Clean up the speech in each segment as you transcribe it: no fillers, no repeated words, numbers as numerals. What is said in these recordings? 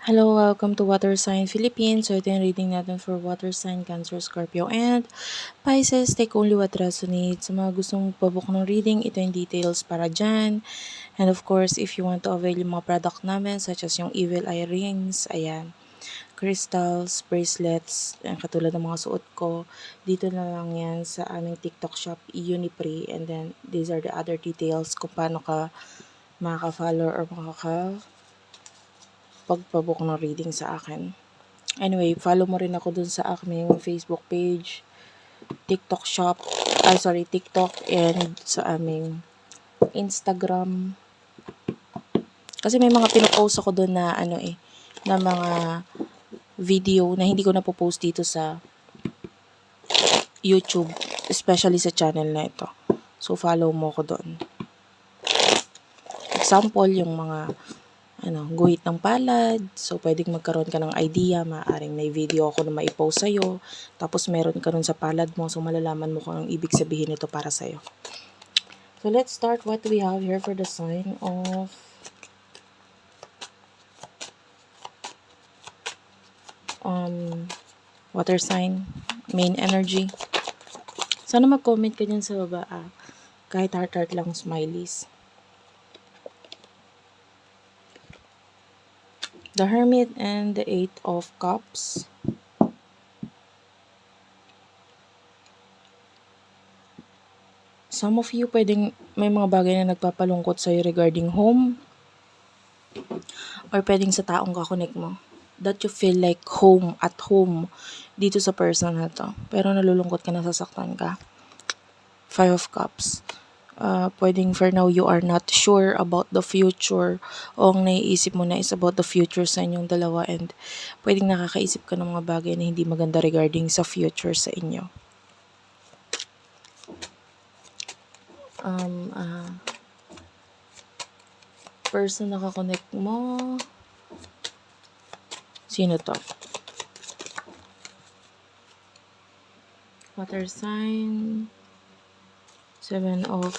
Hello, welcome to Water Sign Philippines. So ito yung reading natin for Water Sign, Cancer, Scorpio, and Pisces. Take only what resonates. Sa mga gustong pabook ng reading, ito yung details para dyan. And of course, if you want to avail yung mga product namin, such as yung Evil Eye Rings, ayan, crystals, bracelets, katulad ng mga suot ko, dito na lang yan sa aming TikTok shop, Unipre. And then, these are the other details kung paano ka makaka-follow or pagpabook ng reading sa akin. Anyway, follow mo rin ako dun sa aking Facebook page, TikTok shop, TikTok, and sa aming Instagram. Kasi may mga pinopost ako dun na na mga video na hindi ko na post dito sa YouTube, especially sa channel na ito. So, follow mo ko doon. Example, yung mga guhit ng palad. So, pwedeng magkaroon ka ng idea. Maaring may video ako na maipost sa'yo. Tapos, meron ka rin sa palad mo. So, malalaman mo kung anong ibig sabihin nito para sa'yo. So, let's start what we have here for the sign of water sign, main energy. Sana mag-comment ka dyan sa baba. Kahit heart-heart lang, smileys. The Hermit and the Eight of Cups. Some of you pwedeng may mga bagay na nagpapalungkot sa'yo regarding home. Or pwedeng sa taong kakonek mo. That you feel like home, at home, dito sa person na to. Pero nalulungkot ka, nasasaktan ka. Five of Cups. Pwedeng for now you are not sure about the future o ang naiisip mo na is about the future sa inyong dalawa, and pwedeng nakakaisip ka ng mga bagay na hindi maganda regarding sa future sa inyo. Person na kakonect mo, sino to? Water sign, Seven of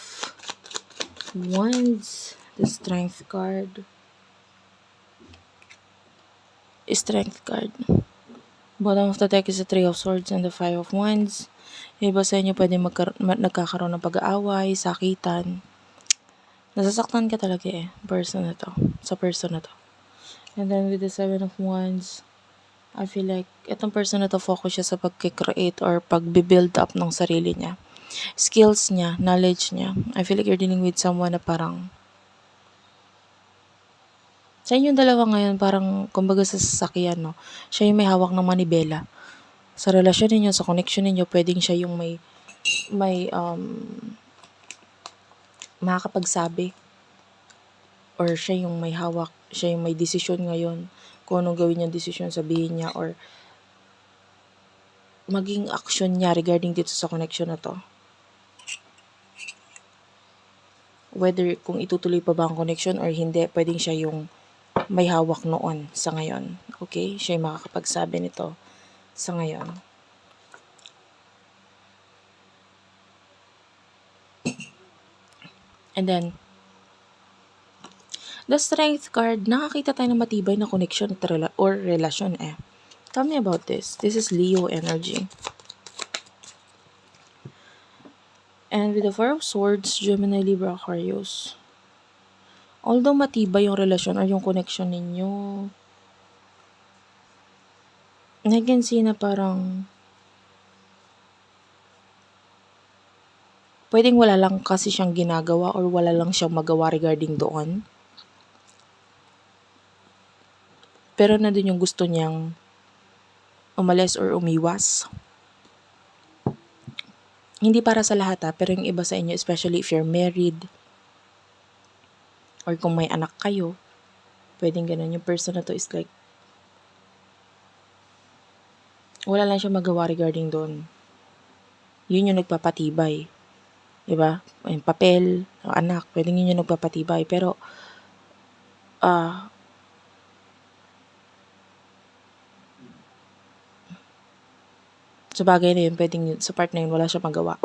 Wands, the Strength card, Bottom of the deck is the Three of Swords and the Five of Wands. Yung iba sa inyo pwede nagkakaroon ng pag-aaway, sakitan. Nasasaktan ka talaga sa person na to. And then with the Seven of Wands, I feel like itong person na to focus siya sa pag-create or pag-build up ng sarili niya. Skills niya, knowledge niya. I feel like you're dealing with someone na parang sa inyong dalawa ngayon, parang kumbaga sa sasakyan, no? Siya yung may hawak ng manibela. Sa relasyon ninyo, sa connection ninyo, pwedeng siya yung may makakapagsabi. Or siya yung may hawak, siya yung may desisyon ngayon. Kung anong gawin niyang desisyon, sabihin niya, or maging action niya regarding dito sa connection na to. Whether kung itutuloy pa ba ang connection or hindi, pwedeng siya yung may hawak noon sa ngayon. Okay? Siya yung makakapagsabi nito sa ngayon. And then, the Strength card, nakakita tayo ng matibay na connection or relasyon eh. Tell me about this. This is Leo energy. And with the Four of Swords, Gemini, Libra, Aquarius. Although matibay yung relasyon or yung connection ninyo, I can see na parang pwedeng wala lang kasi siyang ginagawa or wala lang siyang magawa regarding doon. Pero nandun yung gusto niyang umalis or umiwas. Hindi para sa lahat pero yung iba sa inyo, especially if you're married or kung may anak kayo, pwedeng ganun. Yung person na to is like wala lang siya magawa regarding doon. Yun yung nagpapatibay. Diba? Yung papel, yung anak, pwedeng yun yung nagpapatibay. Pero, sa bagay na yun, pwedeng sa part na yun, wala siya magawa.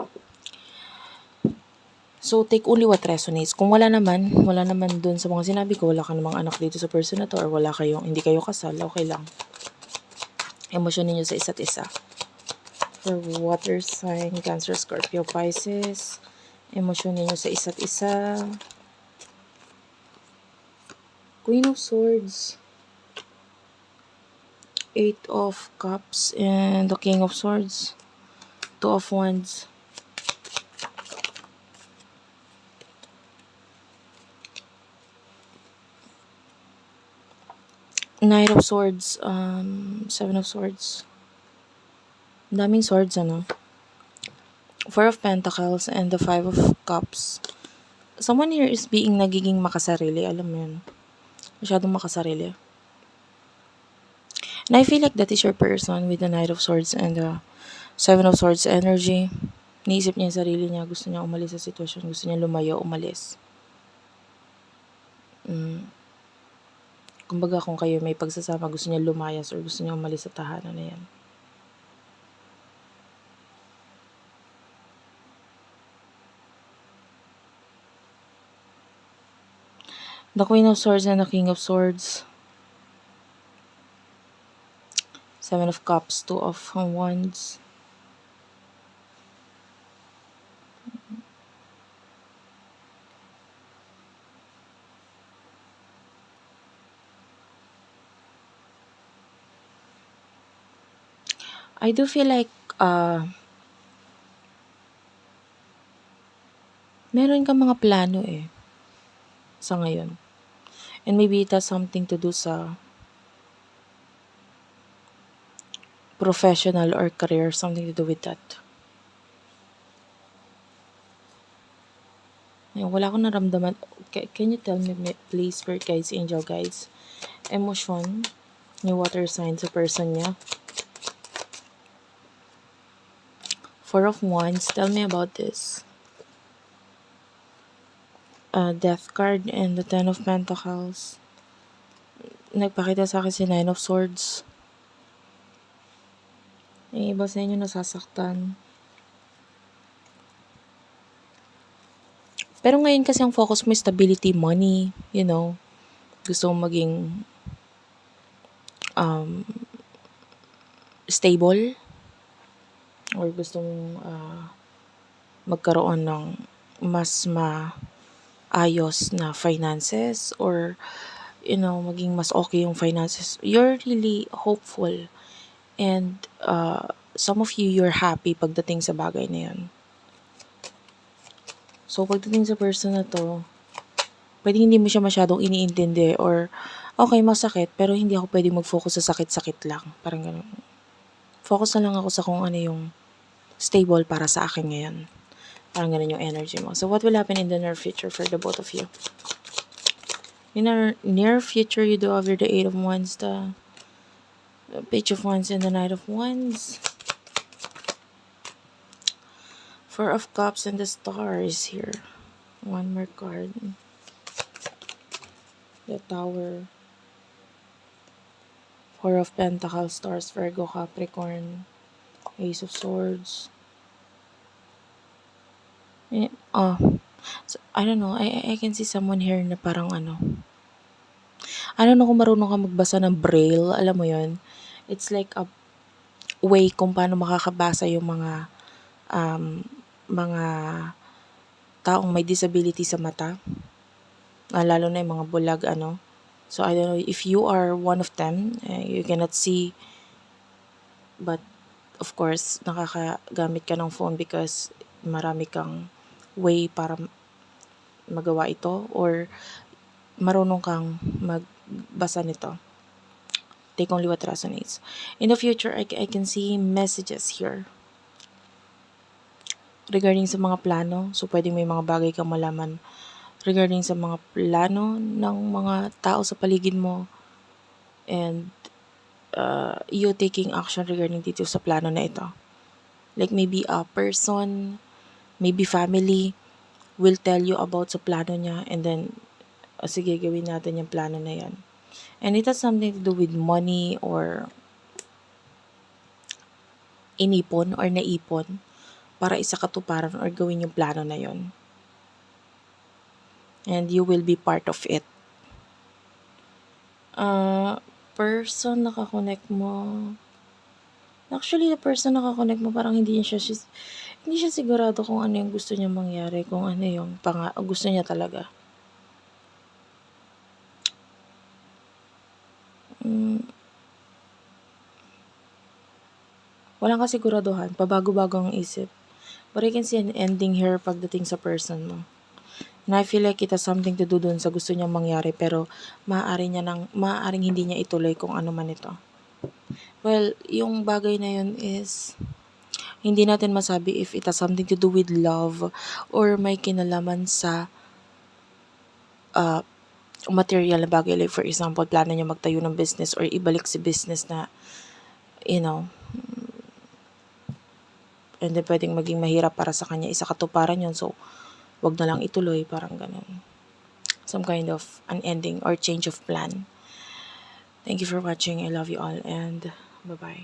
So, take only what resonates. Kung wala naman dun sa mga sinabi ko, wala ka namang anak dito sa person na to, or hindi kayo kasal, okay lang. Emosyon ninyo sa isa't isa. For water sign, Cancer, Scorpio, Pisces, emosyon ninyo sa isa't isa. Queen of Swords, Eight of Cups, and the King of Swords, Two of Wands. Knight of Swords, Seven of Swords. Daming swords, ano? Four of Pentacles, and the Five of Cups. Someone here is nagiging makasarili, alam mo yun. Masyadong makasarili. And I feel like that is your person with the Knight of Swords and the Seven of Swords energy. Niisip niya yung sarili niya, gusto niya umalis sa sitwasyon, gusto niya lumayo, umalis. Kumbaga kung kayo may pagsasama, gusto niya lumayas or gusto niya umalis sa tahanan na yan. The Queen of Swords and the King of Swords. Seven of Cups, Two of Wands. I do feel like meron kang mga plano sa ngayon. And maybe it has something to do sa professional or career, something to do with that. Wala akong naramdaman. Can you tell me, please, Spirit Guides, Angel Guides, emosyon ni water sign sa person niya? Four of Wands, tell me about this. Death card and the Ten of Pentacles. Nagpakita sa akin si Nine of Swords. Yung iba sa inyo nasasaktan. Pero ngayon kasi ang focus mo is stability, money, gusto mong maging stable, or gusto mong magkaroon ng mas maayos na finances, or maging mas okay yung finances. You're really hopeful, and some of you're happy pagdating sa bagay na yun. So pagdating sa person na to, pwedeng hindi mo siya masyadong iniintindi, or okay, masakit, pero hindi ako pwedeng mag-focus sa sakit-sakit lang. Parang ganun. Focus na lang ako sa kung ano yung stable para sa akin ngayon. Parang ganun yung energy mo. So what will happen in the near future for the both of you? In our near future, you do have the Eight of Wands, the Page of Wands, and the Knight of Wands. Four of Cups and the Star is here. One more card. The Tower. Four of Pentacles, Stars, Virgo, Capricorn. Ace of Swords. So, I don't know. I can see someone here na parang I don't know kung marunong ka magbasa ng Braille. Alam mo yun? It's like a way kung paano makakabasa yung mga taong may disability sa mata. Lalo na yung mga bulag, So, I don't know if you are one of them. You cannot see. But, of course, nakakagamit ka ng phone because marami kang way para magawa ito, or marunong kang magbasa nito. Take only what resonates. In the future, I can see messages here regarding sa mga plano. So, pwedeng may mga bagay kang malaman regarding sa mga plano ng mga tao sa paligid mo, and you taking action regarding dito sa plano na ito. Like maybe a person, maybe family will tell you about sa plano niya, and then sige, gawin natin yung plano na yan. And it has something to do with money, or inipon or naipon para isa katuparan or gawin yung plano na yon. and you will be part of it. Person nakakonect mo. Actually, the person nakakonect mo parang hindi siya sigurado kung ano yung gusto niya mangyari, kung ano yung gusto niya talaga. Walang kasiguraduhan, pabago-bago ang isip. But I can see an ending here pagdating sa person mo. And I feel like it has something to do dun sa gusto niyang mangyari, pero maaaring hindi niya ituloy kung ano man ito. Well, yung bagay na yun is hindi natin masabi if it has something to do with love or may kinalaman sa material na bagay. Like for example, plano niya magtayo ng business or ibalik si business na, and then pwedeng maging mahirap para sa kanya isa katuparan yun. So, wag na lang ituloy, parang ganun. Some kind of an ending or change of plan. Thank you for watching. I love you all and bye-bye.